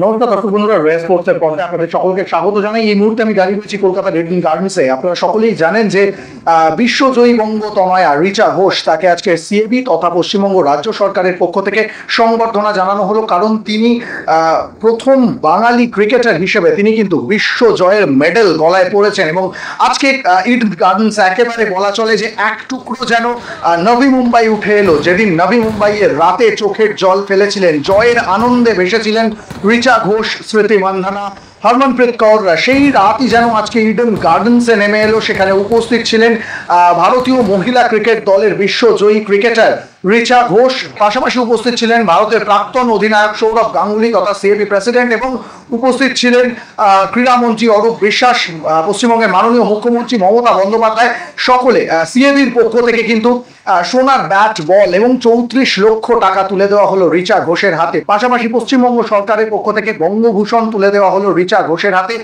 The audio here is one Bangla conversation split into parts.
নমস্কার দর্শক বন্ধুরা, রেস স্পোর্টসের পর্দায় আপনাদের সকলকে স্বাগত জানাই। এই মুহূর্তে আমি দাঁড়িয়ে রয়েছি কলকাতা ইডেন গার্ডেন্সে। আপনারা সকলেই জানেন যে বিশ্বজয়ী বঙ্গতনয়া রিচা ঘোষ, তাকে আজকে সিএবি তথা পশ্চিমবঙ্গ রাজ্য সরকারের পক্ষ থেকে সংবর্ধনা জানানো হলো, কারণ তিনি প্রথম বাঙালি ক্রিকেটার হিসেবে তিনি কিন্তু বিশ্বজয়ের মেডেল গলায় পড়েছেন। এবং আজকে ইডেন গার্ডেন্স একেবারে বলা চলে যে এক টুকরো যেন নবী মুম্বাই উঠে এলো, যেদিন নবী মুম্বাইয়ের রাতে চোখের জল ফেলেছিলেন, জয়ের আনন্দে ভেসেছিলেন রিচা ঘোষ, স্মৃতি মান্ধানা, হরমনপ্রীত কৌররা। সেই রাতই যেন আজকে ইডেন গার্ডেন্সে নেমে এলো। সেখানে উপস্থিত ছিলেন ভারতীয় মহিলা ক্রিকেট দলের বিশ্বজয়ী ক্রিকেটার রিচা ঘোষ, পাশাপাশি উপস্থিত ছিলেন ভারতের প্রাক্তন অধিনায়ক সৌরভ গাঙ্গুলি তথা সিএবি প্রেসিডেন্ট, এবং উপস্থিত ছিলেন ক্রীড়ামন্ত্রী অরূপ বিশ্বাস, পশ্চিমবঙ্গের মাননীয় মুখ্যমন্ত্রী মমতা বন্দ্যোপাধ্যায়। সকলে সিএবির পক্ষ থেকে কিন্তু সোনার ব্যাট বল এবং 34 লক্ষ টাকা তুলে দেওয়া হলো রিচা ঘোষের হাতে। পাশাপাশি পশ্চিমবঙ্গ সরকারের পক্ষ থেকে বঙ্গভূষণ তুলে দেওয়া হলো রিচা ঘোষের হাতে।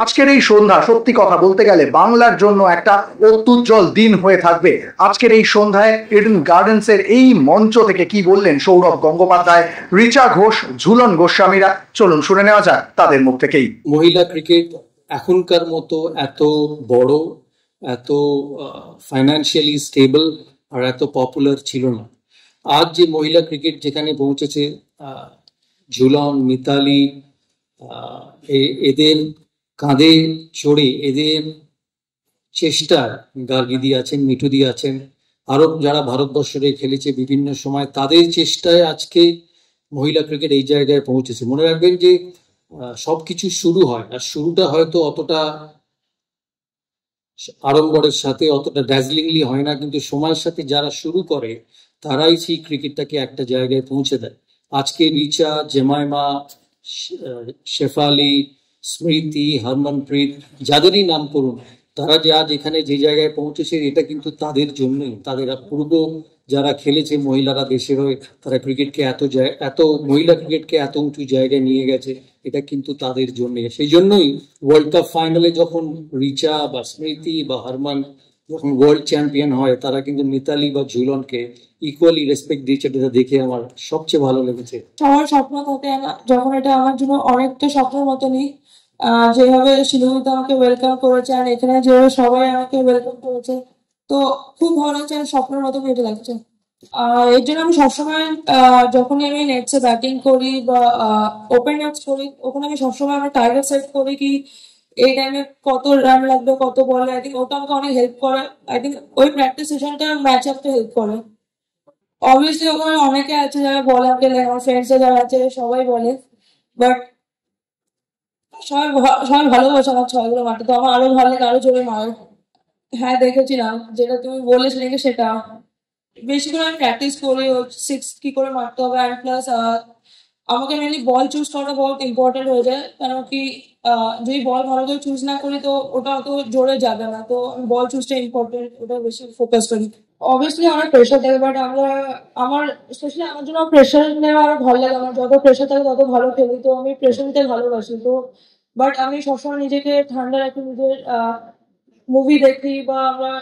আজকের এই সন্ধ্যা সত্যি কথা বলতে গেলে বাংলার জন্য একটা অত্যুজ্জ্বল দিন হয়ে থাকবে। আজকের এই সন্ধ্যায় ইডেন গার্ডেন্সের এই মঞ্চ থেকে কি বললেন সৌরভ গঙ্গোপাধ্যায়, রিচা ঘোষ, ঝুলন গোস্বামীরা, চলুন শুনে নেওয়া যাক তাদের মুখ থেকেই। মহিলা ক্রিকেট এখনকার মতো এত বড়, এত ফাইন্যান্সিয়ালি স্টেবল আর এত পপুলার ছিল না। আজ যে মহিলা ক্রিকেট যেখানে পৌঁছেছে, ঝুলন, মিতালি, এদের কাঁধে চড়ে, এদের চেষ্টায় গার্গিদি আছেন, মিঠুদি আছেন, আরো যারা ভারতবর্ষে খেলেছে বিভিন্ন সময়, তাদের চেষ্টায় আজকে মহিলা ক্রিকেট এই জায়গায় পৌঁছেছে। মনে রাখবেন যে সবকিছু শুরু হয়, আর শুরুটা হয়তো অতটা আড়ম্বরের সাথে, অতটা ড্যাজলিংলি হয় না, কিন্তু সময়ের সাথে যারা শুরু করে তারাই সেই ক্রিকেটটাকে একটা জায়গায় পৌঁছে দেয়। আজকে রিচা, জেমাইমা, শেফালি, স্মৃতি, হরমনপ্রীত, যাদেরই নাম করুন, তারা যে আজ এখানে যে জায়গায় পৌঁছেছে এটা কিন্তু তাদের জন্যই। তাদের পূর্ব যারা খেলেছে মহিলারা দেশের হয়ে, তারা ক্রিকেটকে এত মহিলা ক্রিকেটকে এত উঁচু জায়গায় নিয়ে গেছে, এটা কিন্তু তাদের জন্য। সেই জন্যই ওয়ার্ল্ড কাপ ফাইনালে যখন রিচা বা স্মৃতি বা হরমন যখন ওয়ার্ল্ড চ্যাম্পিয়ন হয়, তারা কিন্তু মিতালি বা ঝুলনকে ইকুয়ালি রেসপেক্ট দিয়েছে। এটা দেখে আমার সবচেয়ে ভালো লেগেছে। সবার স্বপ্ন থাকে না, যখন এটা আমার জন্য অনেকটা স্বপ্নের মতনই। যেভাবে শিলিগুড়িতে আমাকে ওয়েলকাম করেছে আর এখানে যেভাবে সবাই আমাকে ওয়েলকাম করেছে, তো খুব ভালো লাগছে, স্বপ্নের মতো এটা লাগছে। এর জন্য আমি সবসময় যখনই আমি নেটসে ব্যাটিং করি বা ওপেন ম্যাচ করি, ওখানে আমি সবসময় আমার টার্গেট সেট করি কি এই টাইমে কত রান লাগবে, কত বলে। আই থিঙ্ক ওটা আমাকে অনেক হেল্প করে। আই থিঙ্ক ওই প্র্যাকটিস সেশনটা ম্যাচ আপতে হেল্প করে। অবভিয়াসলি ওখানে অনেকে আছে যারা বলে আমাকে, আমার ফ্রেন্ডসরা যারা আছে সবাই বলে, বাট সবাই ভালোবাসে আমার ছয়গুলো মারতে, তো আমার আরো ভালো লাগে আরো জোরে মার। হ্যাঁ দেখেছিলাম, যেটা তুমি বললে সেদিনকে, সেটা বেশি করে আমি প্র্যাকটিস করি সিক্স কি করে মারতে হবে। অ্যান্ড প্লাস আমাকে মেনলি বল চুজ করাটা বহুত ইম্পর্টেন্ট হয়ে যায়, কেন কি যদি বল ভালো করে চুজ না করি তো ওটা অত জোরে যাবে না, তো আমি বল চুজটা ইম্পর্টেন্ট, ওটা বেশি ফোকাস করি। অবভিয়াসলি আমার প্রেশার থাকে, বাট আমার স্পেশালি আমার জন্য প্রেশার নেওয়া আরো ভালো লাগে। আমার যত প্রেশার থাকে তত ভালো খেলি, তো আমি প্রেশার নিতে ভালোবাসি। তো বাট আমি সবসময় নিজেকে ঠান্ডা রাখি, নিজের মুভি দেখি বা আমরা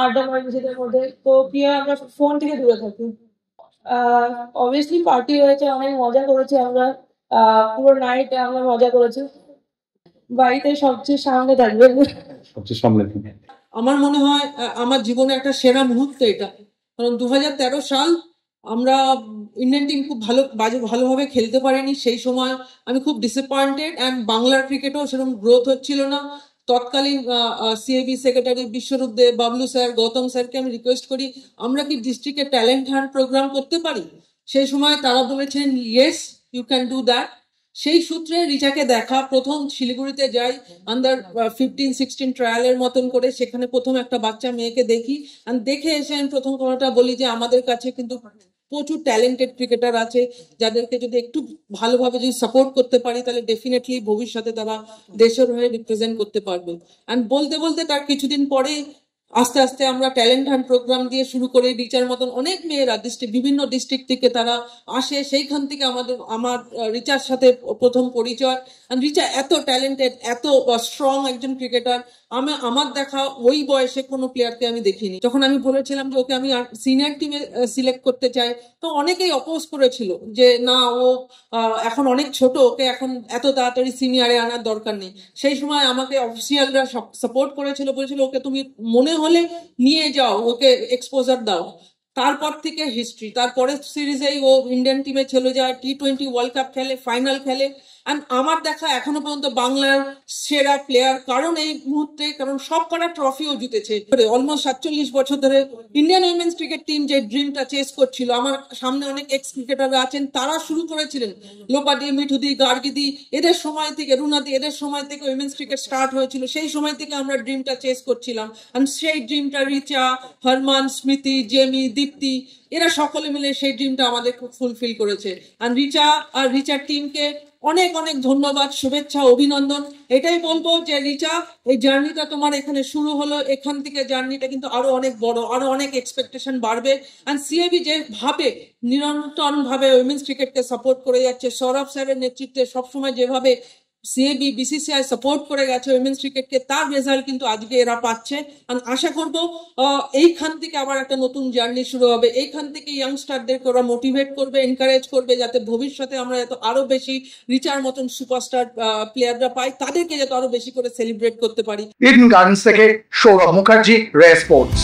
আড্ডা মারি নিজেদের মধ্যে, তো কি হয় আমরা ফোন থেকে দূরে থাকি। অবভিয়াসলি পার্টি হয়েছে, অনেক মজা করেছি আমরা, পুরো নাইট আমরা মজা করেছি। বাড়িতে সবচেয়ে সামনে থাকবে। সবচেয়ে সামনে থেকে আমার মনে হয় আমার জীবনে একটা সেরা মুহূর্ত এটা, কারণ 2013 সাল আমরা ইন্ডিয়ান টিম খুব ভালোভাবে খেলতে পারিনি। সেই সময় আমি খুব ডিসঅ্যাপয়েন্টেড, অ্যান্ড বাংলার ক্রিকেটও সেরকম গ্রোথ হচ্ছিল না। তৎকালীন সিএবি সেক্রেটারি বিশ্বরূপ দেব, বাবলু স্যার, গৌতম স্যারকে আমি রিকোয়েস্ট করি আমরা কি ডিস্ট্রিক্টে ট্যালেন্ট হান্ট প্রোগ্রাম করতে পারি। সেই সময় তারা বলেছেন yes you can do that. সেই সূত্রে রিচাকে দেখা, প্রথম শিলিগুড়িতে যাই আন্ডার 15-16 ট্রায়ালের মতন করে, সেখানে প্রথম একটা বাচ্চা মেয়েকে দেখি। আর দেখে এসে আমি প্রথম কথাটা বলি যে আমাদের কাছে কিন্তু প্রচুর ট্যালেন্টেড ক্রিকেটার আছে, যাদেরকে যদি একটু ভালোভাবে যদি সাপোর্ট করতে পারি তাহলে ডেফিনেটলি ভবিষ্যতে তারা দেশের হয়ে রিপ্রেজেন্ট করতে পারবে। অ্যান্ড বলতে বলতে তার কিছুদিন পরেই আস্তে আস্তে আমরা ট্যালেন্ট হান্ট প্রোগ্রাম দিয়ে শুরু করে রিচার মতন অনেক মেয়েরা বিভিন্ন ডিস্ট্রিক্ট থেকে তারা আসে। সেইখান থেকে আমার রিচার সাথে প্রথম পরিচয়। রিচা এত ট্যালেন্টেড, এত স্ট্রং একজন ক্রিকেটার, আমার দেখা ওই বয়সে কোনো প্লেয়ারকে আমি দেখিনি। যখন আমি বলেছিলাম যে ওকে আমি সিনিয়র টিমে সিলেক্ট করতে চাই, তো অনেকেই অপোজ করেছিল যে না, ও এখন অনেক ছোট, ওকে এখন এত তাড়াতাড়ি সিনিয়রে আনার দরকার নেই। সেই সময় আমাকে অফিসিয়ালরা সাপোর্ট করেছিল, বলেছিল ওকে তুমি মনে হলে নিয়ে যাও, ওকে এক্সপোজার দাও। তারপর থেকে হিস্ট্রি, তারপরের সিরিজেই ও ইন্ডিয়ান টিমে চলে যায়, টি20 ওয়ার্ল্ড কাপ খেলে, ফাইনাল খেলে। অ্যান্ড আমার দেখা এখনো পর্যন্ত বাংলার সেরা প্লেয়ার, কারণ এই মুহূর্তে সব কটা ট্রফিও জিতেছে। অলমোস্ট 47 বছর ধরে ইন্ডিয়ান উইমেন্স ক্রিকেট টিম যে ড্রিমটা চেস করছিল, আমার সামনে অনেক এক্স ক্রিকেটাররা আছেন, তারা শুরু করেছিলেন লোপাদি, মিঠুদি, গার্গিদি, এদের সময় থেকে, রুনাদি, এদের সময় থেকে উইমেন্স ক্রিকেট স্টার্ট হয়েছিল। সেই সময় থেকে আমরা ড্রিমটা চেস করছিলাম। আর সেই ড্রিমটা রিচা, হরমান, স্মৃতি, জেমি, দীপ্তি, এরা সকলে মিলে সেই ড্রিমটা আমাদের খুব ফুলফিল করেছে। আর রিচার টিমকে অনেক অনেক ধন্যবাদ, শুভেচ্ছা, অভিনন্দন। এটাই বলবো যে রিচা, এই জার্নিটা তোমার এখানে শুরু হলো, এখান থেকে জার্নিটা কিন্তু আরো অনেক বড়, আরো অনেক এক্সপেকটেশন বাড়বে। আর সিএবি যেভাবে নিরন্তর ভাবে উইমেন্স ক্রিকেটকে সাপোর্ট করে যাচ্ছে, সৌরভ স্যারের নেতৃত্বে সবসময় যেভাবে সিএবি বিসিসিআই সাপোর্ট করে গেছে উইমেন্স ক্রিকেটকে, তার রেজাল্ট কিন্তু আজকে এরা পাচ্ছে। আর আশা করবো এইখান থেকে আবার একটা নতুন জার্নি শুরু হবে। এইখান থেকে ইয়াংস্টারদেরকে ওরা মোটিভেট করবে, এনকারেজ করবে, যাতে ভবিষ্যতে আমরা যাতে আরো বেশি রিচার মতন সুপারস্টার প্লেয়াররা পাই, তাদেরকে যাতে আরো বেশি করে সেলিব্রেট করতে পারি। ইডেন গার্ডেন্স থেকে সৌরভ মুখার্জি, রে স্পোর্টস।